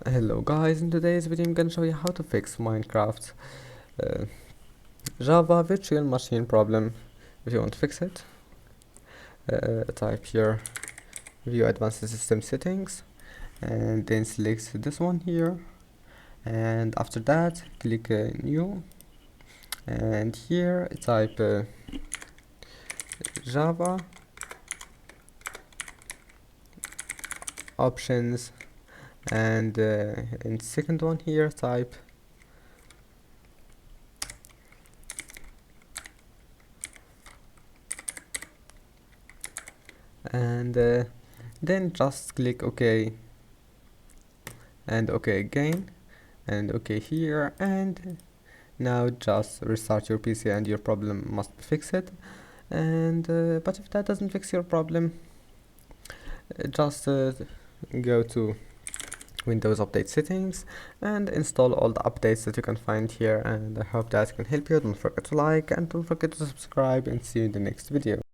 Hello guys, in today's video I'm gonna show you how to fix Minecraft uh, Java virtual machine problem. If you want to fix it, type here view advanced system settings and then select this one here, and after that click new, and here type Java options, and in second one here type and then just click OK and OK again and OK here, and now just restart your PC and your problem must be fixed. And but if that doesn't fix your problem, just go to Windows Update settings and install all the updates that you can find here, and I hope that can help you. Don't forget to like and don't forget to subscribe, and see you in the next video.